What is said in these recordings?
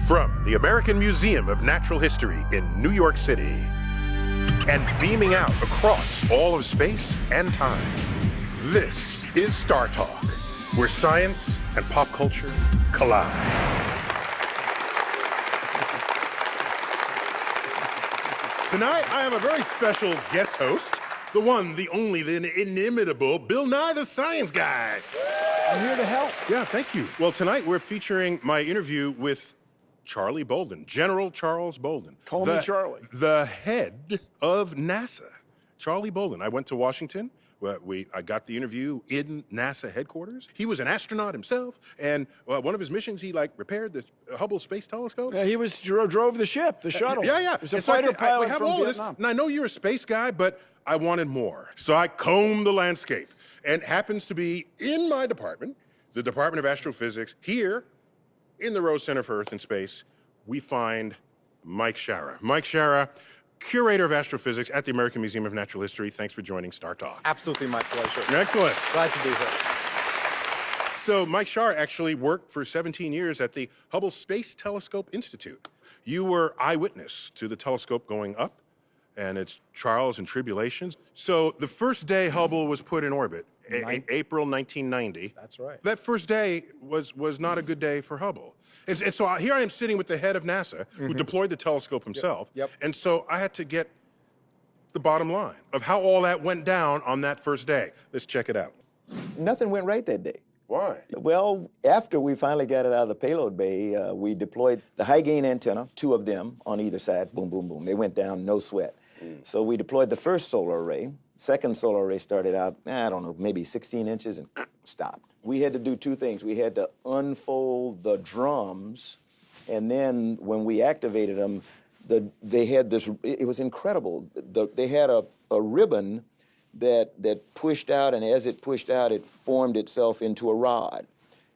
From the American Museum of Natural History in New York City, and beaming out across all of space and time, this is Star Talk, where science and pop culture collide. Tonight, I have a very special guest host, the one, the only, the inimitable Bill Nye the Science Guy. I'm here to help. Yeah, thank you. Well, tonight we're featuring my interview with Charlie Bolden, General Charles Bolden. Call me Charlie. The head of NASA. Charlie Bolden. I went to Washington. I got the interview in NASA headquarters. He was an astronaut himself, and one of his missions, he repaired the Hubble Space Telescope. Yeah, he drove the ship, the shuttle. Yeah. He's a fighter pilot have from all Vietnam. This, and I know you're a space guy, but I wanted more. So I combed the landscape, and it happens to be in my department, the Department of Astrophysics, here in the Rose Center for Earth and Space, we find Mike Schara. Mike Schara, curator of astrophysics at the American Museum of Natural History. Thanks for joining Star Talk. Absolutely my pleasure. Excellent. Glad to be here. So Mike Schara actually worked for 17 years at the Hubble Space Telescope Institute. You were eyewitness to the telescope going up and its trials and tribulations. So the first day Hubble was put in orbit, April 1990. That's right. That first day was not a good day for Hubble. And so here I am sitting with the head of NASA, who deployed the telescope himself. Yep. And so I had to get the bottom line of how all that went down on that first day. Let's check it out. Nothing went right that day. Why? Well, after we finally got it out of the payload bay, we deployed the high gain antenna, 2 of them on either side, boom, boom, boom. They went down, no sweat. So we deployed the first solar array. Second solar array started out, I don't know, maybe 16 inches and stopped. We had to do 2 things. We had to unfold the drums, and then when we activated them, they had this, it was incredible. They had a ribbon that pushed out, and as it pushed out, it formed itself into a rod.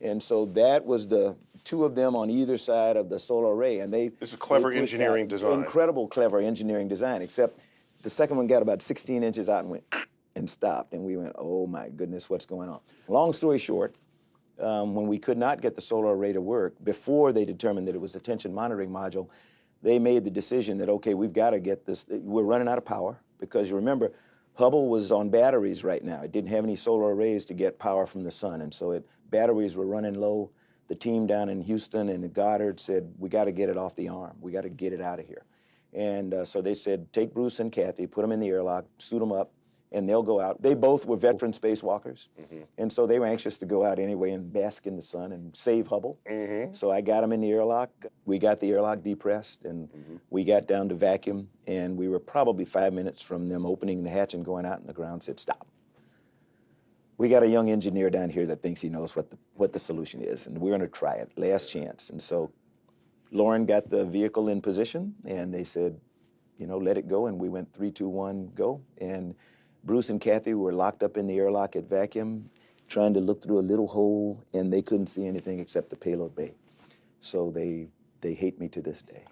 And so that was the 2 of them on either side of the solar array. And this is clever engineering design. Incredible, clever engineering design, except the second one got about 16 inches out and went and stopped. And we went, oh my goodness, what's going on? Long story short, when we could not get the solar array to work, before they determined that it was a tension monitoring module, they made the decision that, okay, we've got to get this, we're running out of power, because you remember, Hubble was on batteries right now. It didn't have any solar arrays to get power from the sun, and so batteries were running low. The team down in Houston and Goddard said, we got to get it off the arm. We got to get it out of here. And so they said, take Bruce and Kathy, put them in the airlock, suit them up, and they'll go out. They both were veteran spacewalkers, and so they were anxious to go out anyway and bask in the sun and save Hubble. So I got them in the airlock. We got the airlock depressed, and we got down to vacuum, and we were probably 5 minutes from them opening the hatch and going out, and the ground said, stop. We got a young engineer down here that thinks he knows what the solution is, and we're going to try it, last chance. And so Lauren got the vehicle in position, and they said, let it go, and we went 3, 2, 1, go. And Bruce and Kathy were locked up in the airlock at vacuum, trying to look through a little hole, and they couldn't see anything except the payload bay. So they hate me to this day.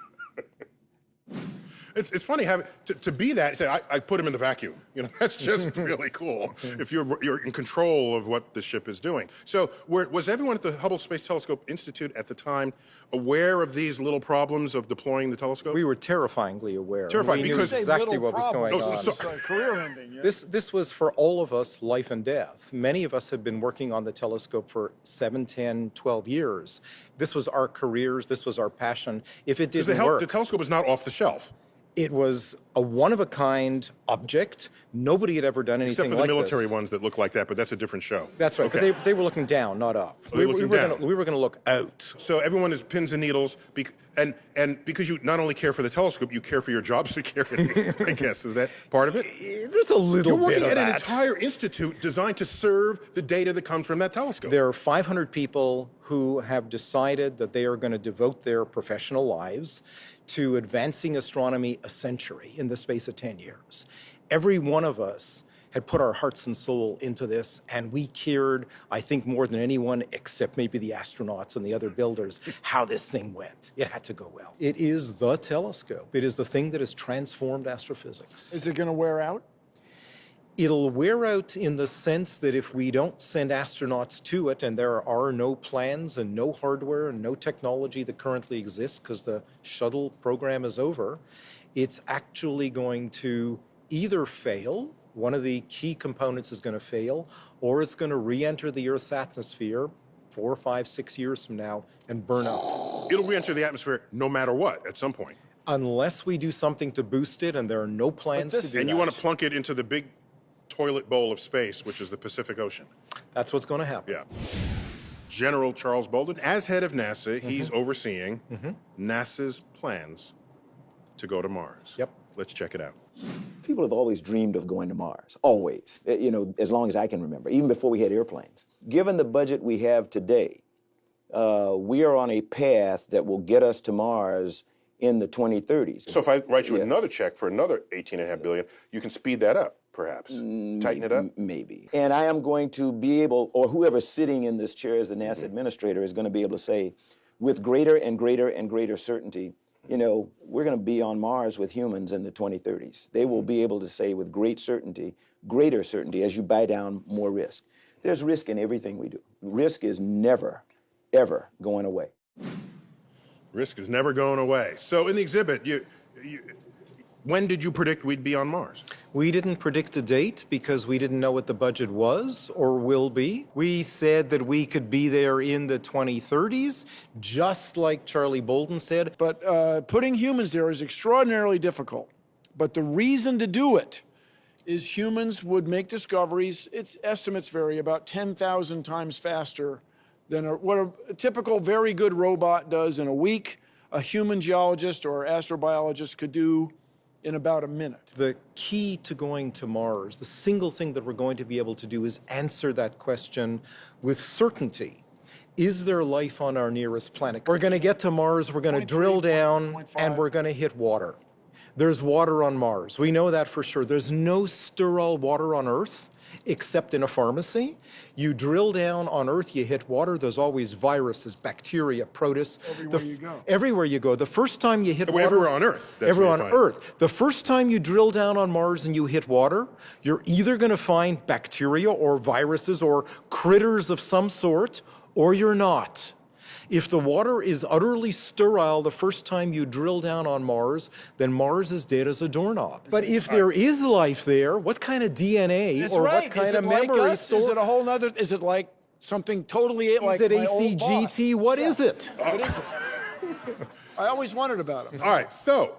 It's funny having to be that. Say, I put him in the vacuum. That's just really cool. If you're in control of what the ship is doing. So was everyone at the Hubble Space Telescope Institute at the time aware of these little problems of deploying the telescope? We were terrifyingly aware. Terrifying, we knew because exactly what was going on. Career ending. Yeah. This was for all of us life and death. Many of us had been working on the telescope for 7, 10, 12 years. This was our careers. This was our passion. If it didn't work, the telescope is not off the shelf. it was a one-of-a-kind object. Nobody had ever done anything like this. Except for the military ones that look like that, but that's a different show. That's right, okay. but they were looking down, not up. Oh, we were going to look out. So everyone is pins and needles, and because you not only care for the telescope, you care for your job security, I guess. Is that part of it? There's a little bit of that. You're working at an entire institute designed to serve the data that comes from that telescope. There are 500 people who have decided that they are going to devote their professional lives to advancing astronomy a century in the space of 10 years. Every one of us had put our hearts and soul into this, and we cared, I think, more than anyone, except maybe the astronauts and the other builders, how this thing went. It had to go well. It is the telescope. It is the thing that has transformed astrophysics. Is it going to wear out? It'll wear out in the sense that if we don't send astronauts to it, and there are no plans and no hardware and no technology that currently exists because the shuttle program is over, it's actually going to either fail, one of the key components is going to fail, or it's going to re-enter the Earth's atmosphere 4, 5, 6 years from now and burn up. It'll re-enter the atmosphere no matter what at some point. Unless we do something to boost it, and there are no plans to do that. And you want to plunk it into the big toilet bowl of space, which is the Pacific Ocean. That's what's going to happen. Yeah. General Charles Bolden, as head of NASA, he's overseeing NASA's plans to go to Mars. Yep. Let's check it out. People have always dreamed of going to Mars, always, you know, as long as I can remember, even before we had airplanes. Given the budget we have today, we are on a path that will get us to Mars in the 2030s. So if I write you another check for another $18.5 billion, you can speed that up, perhaps, tighten it up? Maybe. And I am going to be able, or whoever's sitting in this chair as the NASA administrator is going to be able to say, with greater and greater and greater certainty, you know, we're going to be on Mars with humans in the 2030s. They will be able to say with great certainty, greater certainty, as you buy down more risk. There's risk in everything we do. Risk is never, ever going away. Risk is never going away. So in the exhibit, when did you predict we'd be on Mars? We didn't predict a date because we didn't know what the budget was or will be. We said that we could be there in the 2030s, just like Charlie Bolden said. But putting humans there is extraordinarily difficult. But the reason to do it is humans would make discoveries, its estimates vary, about 10,000 times faster than what a typical very good robot does in a week, a human geologist or astrobiologist could do in about a minute. The key to going to Mars, the single thing that we're going to be able to do is answer that question with certainty. Is there life on our nearest planet? We're going to get to Mars, we're going to drill down, and we're going to hit water. There's water on Mars. We know that for sure. There's no sterile water on Earth except in a pharmacy. You drill down on Earth, you hit water, there's always viruses, bacteria, protists. Everywhere you go. Everywhere you go. The first time you hit water... Everywhere on Earth. Everywhere on Earth. The first time you drill down on Mars and you hit water, you're either going to find bacteria or viruses or critters of some sort, or you're not. If the water is utterly sterile the first time you drill down on Mars, then Mars is dead as a doorknob. But if there is life there, what kind of DNA or what kind of memory store? Is it a whole nother, is it like something totally like is it my old boss? ACGT? What is it? What is it? I always wondered about it. All right, so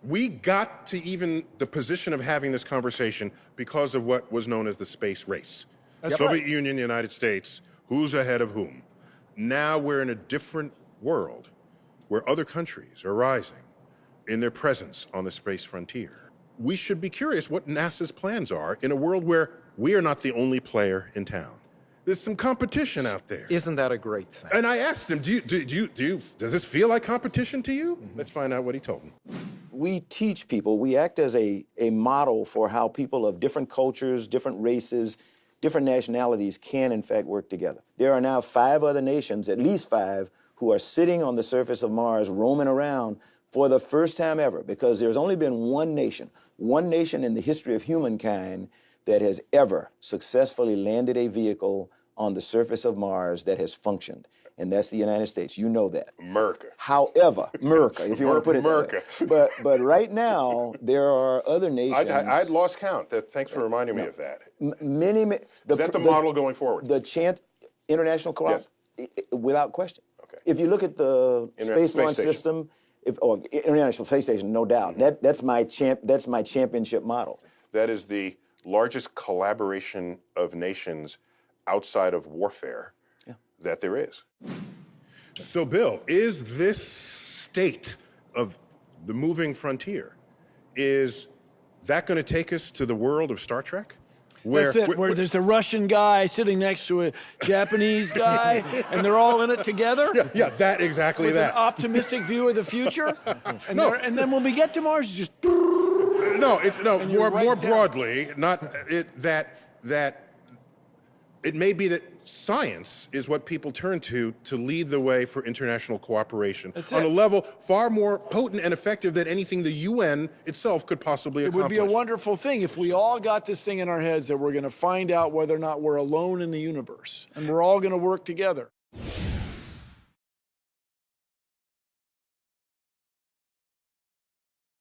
we got to even the position of having this conversation because of what was known as the space race. That's Soviet right. Union, the United States, who's ahead of whom? Now we're in a different world where other countries are rising in their presence on the space frontier. We should be curious what NASA's plans are in a world where we are not the only player in town. There's some competition out there. Isn't that a great thing? And I asked him, does this feel like competition to you? Let's find out what he told me. We teach people, we act as a model for how people of different cultures, different races, different nationalities can in fact work together. There are now 5 other nations, at least 5, who are sitting on the surface of Mars, roaming around for the first time ever, because there's only been one nation in the history of humankind that has ever successfully landed a vehicle on the surface of Mars that has functioned, and that's the United States. You know that. America. However, America, if you want to put it America. that way. But right now, there are other nations. I'd lost count. Thanks for reminding me of that. Many. Is that the model going forward? The international collapse, without question. Okay. If you look at the space launch system, or International Space Station, no doubt. That's my championship model. That is the largest collaboration of nations outside of warfare that there is. So, Bill, is this state of the moving frontier, is that going to take us to the world of Star Trek? Where there's a Russian guy sitting next to a Japanese guy, and they're all in it together? Yeah, that exactly with that. An optimistic view of the future? And then when we get to Mars, it's just... More broadly, not that it may be that science is what people turn to lead the way for international cooperation That's on it. a level far more potent and effective than anything the UN itself could possibly It accomplish. would be a wonderful thing if we all got this thing in our heads that we're going to find out whether or not we're alone in the universe, and we're all going to work together.